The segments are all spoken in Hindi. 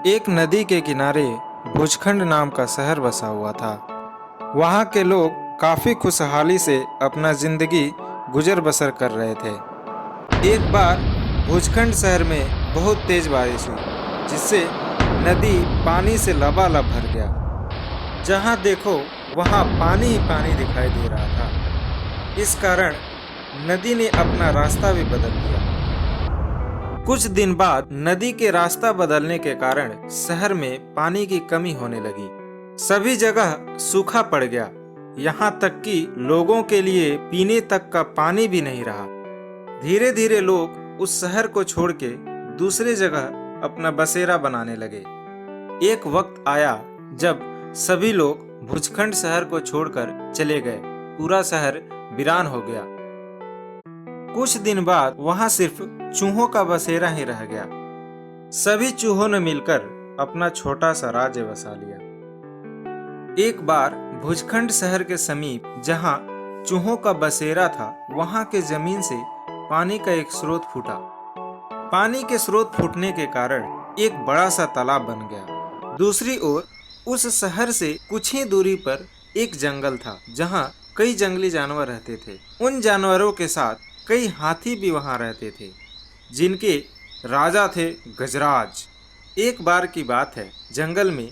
एक नदी के किनारे भुजखंड नाम का शहर बसा हुआ था। वहाँ के लोग काफी खुशहाली से अपना जिंदगी गुजर बसर कर रहे थे। एक बार भुजखंड शहर में बहुत तेज बारिश हुई, जिससे नदी पानी से लबालब भर गया। जहाँ देखो वहाँ पानी ही पानी दिखाई दे रहा था। इस कारण नदी ने अपना रास्ता भी बदल लिया। कुछ दिन बाद नदी के रास्ता बदलने के कारण शहर में पानी की कमी होने लगी। सभी जगह सूखा पड़ गया, यहाँ तक कि लोगों के लिए पीने तक का पानी भी नहीं रहा। धीरे धीरे लोग उस शहर को छोड़ के दूसरे जगह अपना बसेरा बनाने लगे। एक वक्त आया जब सभी लोग भुजखंड शहर को छोड़कर चले गए। पूरा शहर वीरान हो गया। कुछ दिन बाद वहां सिर्फ चूहों का बसेरा ही रह गया। सभी चूहों ने मिलकर अपना छोटा सा राज्य बसा लिया। एक बार भुजखंड शहर के समीप जहां चूहों का बसेरा था, वहां के जमीन से पानी का एक स्रोत फूटा। पानी के स्रोत फूटने के कारण एक बड़ा सा तालाब बन गया। दूसरी ओर उस शहर से कुछ ही दूरी पर एक जंगल था, जहां कई जंगली जानवर रहते थे। उन जानवरों के साथ कई हाथी भी वहां रहते थे, जिनके राजा थे गजराज। एक बार की बात है, जंगल में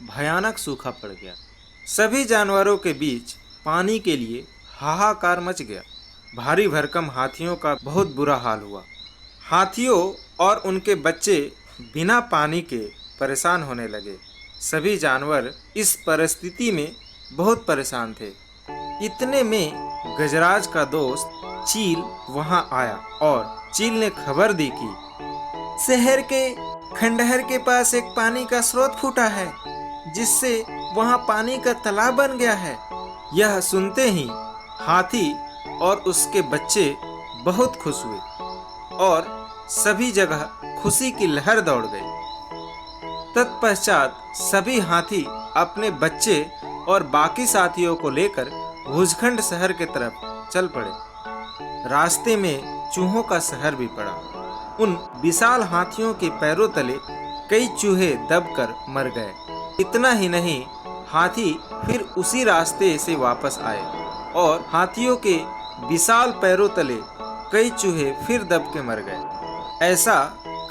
भयानक सूखा पड़ गया। सभी जानवरों के बीच पानी के लिए हाहाकार मच गया। भारी भरकम हाथियों का बहुत बुरा हाल हुआ। हाथियों और उनके बच्चे बिना पानी के परेशान होने लगे। सभी जानवर इस परिस्थिति में बहुत परेशान थे। इतने में गजराज का दोस्त चील वहां आया और चील ने खबर दी कि शहर के खंडहर के पास एक पानी का स्रोत फूटा है, जिससे वहां पानी का तालाब बन गया है। यह सुनते ही हाथी और उसके बच्चे बहुत खुश हुए और सभी जगह खुशी की लहर दौड़ गई। तत्पश्चात सभी हाथी अपने बच्चे और बाकी साथियों को लेकर भुजखंड शहर की तरफ चल पड़े। रास्ते में चूहों का शहर भी पड़ा। उन विशाल हाथियों के पैरों तले कई चूहे दबकर मर गए। इतना ही नहीं, हाथी फिर उसी रास्ते से वापस आए और हाथियों के विशाल पैरों तले कई चूहे फिर दब के मर गए। ऐसा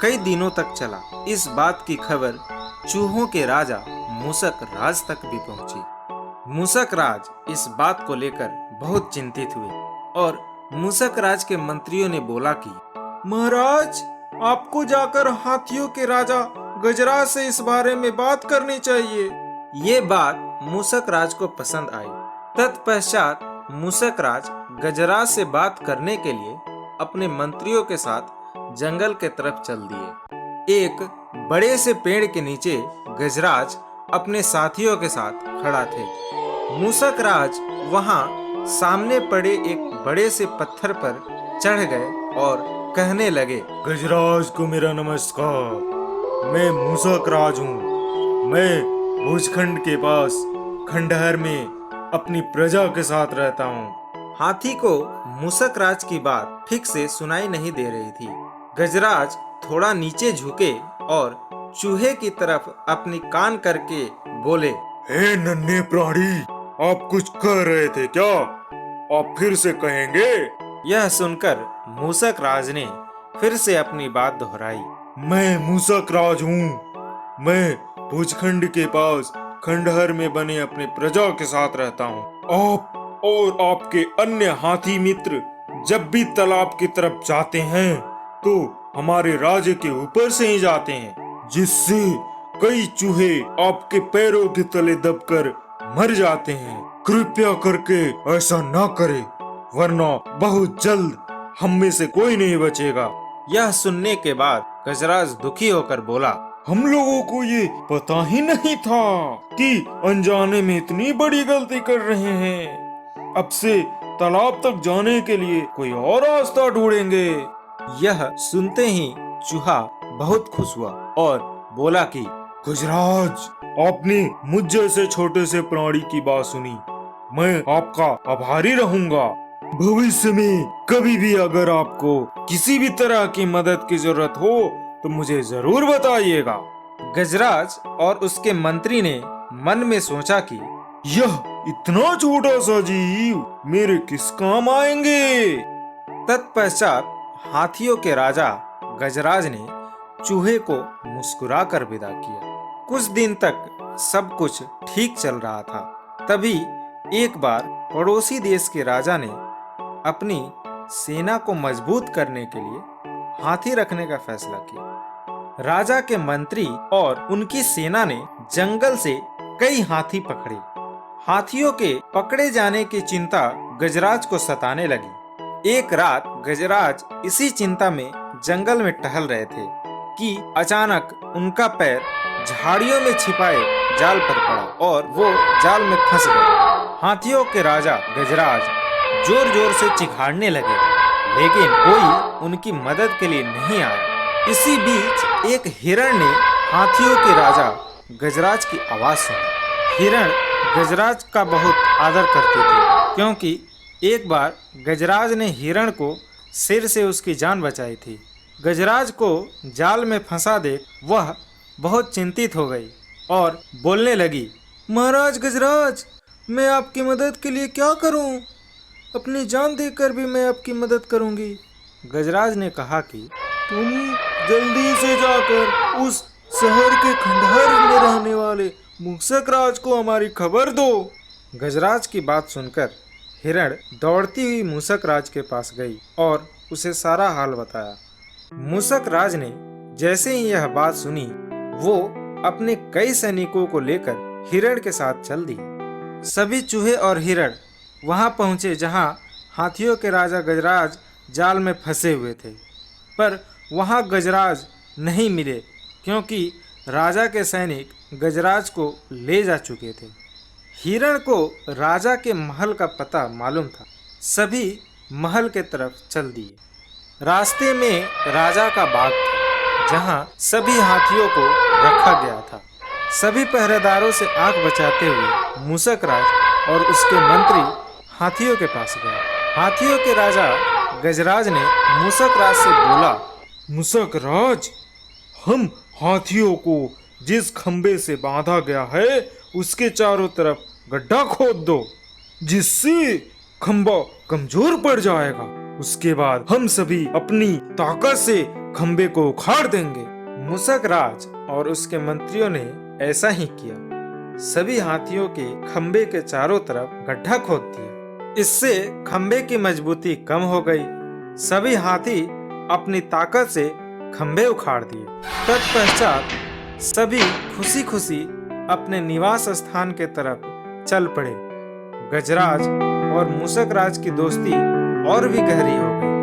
कई दिनों तक चला। इस बात की खबर चूहों के राजा मूसक राज तक भी पहुंची। मूसक राज इस बात को लेकर बहुत चिंतित हुए और मूसक राज के मंत्रियों ने बोला कि महाराज, आपको जाकर हाथियों के राजा गजराज से इस बारे में बात करनी चाहिए। ये बात मूसक राज को पसंद आई। तत्पश्चात मूसक राज गजराज से बात करने के लिए अपने मंत्रियों के साथ जंगल के तरफ चल दिए। एक बड़े से पेड़ के नीचे गजराज अपने साथियों के साथ खड़ा थे। मूसक राज वहां सामने पड़े एक बड़े से पत्थर पर चढ़ गए और कहने लगे, गजराज को मेरा नमस्कार। मैं मूसक राज हूँ। मैं भुजखंड के पास खंडहर में अपनी प्रजा के साथ रहता हूँ। हाथी को मूसक राज की बात ठीक से सुनाई नहीं दे रही थी। गजराज थोड़ा नीचे झुके और चूहे की तरफ अपनी कान करके बोले, हे नन्हे प्राणी, आप कुछ कह रहे थे क्या? आप फिर से कहेंगे? यह सुनकर मूसक राज ने फिर से अपनी बात दोहराई। मैं मूसक राज हूँ। मैं भुजखंड के पास खंडहर में बने अपने प्रजा के साथ रहता हूँ। आप और आपके अन्य हाथी मित्र जब भी तालाब की तरफ जाते हैं तो हमारे राज्य के ऊपर से ही जाते हैं, जिससे कई चूहे आपके पैरों के तले दबकर मर जाते हैं। कृपया करके ऐसा ना करें, वरना बहुत जल्द हम में से कोई नहीं बचेगा। यह सुनने के बाद गजराज दुखी होकर बोला, हम लोगों को ये पता ही नहीं था कि अनजाने में इतनी बड़ी गलती कर रहे हैं। अब से तालाब तक जाने के लिए कोई और रास्ता ढूंढेंगे। यह सुनते ही चूहा बहुत खुश हुआ और बोला कि गजराज, आपने मुझ जैसे छोटे से प्राणी की बात सुनी। मैं आपका आभारी रहूंगा। भविष्य में कभी भी अगर आपको किसी भी तरह की मदद की जरूरत हो तो मुझे जरूर बताइएगा। गजराज और उसके मंत्री ने मन में सोचा कि यह इतना छोटा सा जीव मेरे किस काम आएंगे। तत्पश्चात हाथियों के राजा गजराज ने चूहे को मुस्कुराकर विदा किया। कुछ दिन तक सब कुछ ठीक चल रहा था। तभी एक बार पड़ोसी देश के राजा ने अपनी सेना को मजबूत करने के लिए हाथी रखने का फैसला किया। राजा के मंत्री और उनकी सेना ने जंगल से कई हाथी पकड़े। हाथियों के पकड़े जाने की चिंता गजराज को सताने लगी। एक रात गजराज इसी चिंता में जंगल में टहल रहे थे कि अचानक उनका पैर झाड़ियों में छिपाए जाल पर पड़ा और वो जाल में फंस गए। हाथियों के राजा गजराज जोर जोर से चिघाड़ने लगे, लेकिन कोई उनकी मदद के लिए नहीं आया। इसी बीच एक हिरण ने हाथियों के राजा गजराज की आवाज सुनी। हिरण गजराज का बहुत आदर करते थे, क्योंकि एक बार गजराज ने हिरण को सिर से उसकी जान बचाई थी। गजराज को जाल में फंसा देख वह बहुत चिंतित हो गई और बोलने लगी, महाराज गजराज, मैं आपकी मदद के लिए क्या करूं? अपनी जान देकर भी मैं आपकी मदद करूंगी। गजराज ने कहा कि तुम जल्दी से जाकर उस शहर के खंडहर में रहने वाले मूसक राज को हमारी खबर दो। गजराज की बात सुनकर हिरण दौड़ती हुई मूसक राज के पास गई और उसे सारा हाल बताया। मूसक राज ने जैसे ही यह बात सुनी, वो अपने कई सैनिकों को लेकर हिरण के साथ चल दिए। सभी चूहे और हिरण वहां पहुंचे जहां हाथियों के राजा गजराज जाल में फंसे हुए थे, पर वहां गजराज नहीं मिले, क्योंकि राजा के सैनिक गजराज को ले जा चुके थे। हिरण को राजा के महल का पता मालूम था। सभी महल के तरफ चल दिए। रास्ते में राजा का बाग था, जहां सभी हाथियों को रखा गया था। सभी पहरेदारों से आंख बचाते हुए मूसक राज और उसके मंत्री हाथियों के पास गए। हाथियों के राजा गजराज ने मूसक राज से बोला, मूसक राज, हम हाथियों को जिस खंबे से बांधा गया है उसके चारों तरफ गड्ढा खोद दो, जिससे खंबा कमजोर पड़ जाएगा। उसके बाद हम सभी अपनी ताकत से खंबे को उखाड़ देंगे। मूसक राज और उसके मंत्रियों ने ऐसा ही किया। सभी हाथियों के खंबे के चारों तरफ गड्ढा खोद दिया। इससे खंबे की मजबूती कम हो गई। सभी हाथी अपनी ताकत से खंबे उखाड़ दिए। तत्पश्चात सभी खुशी खुशी अपने निवास स्थान के तरफ चल पड़े। गजराज और मूसक राज की दोस्ती और भी गहरी हो गई।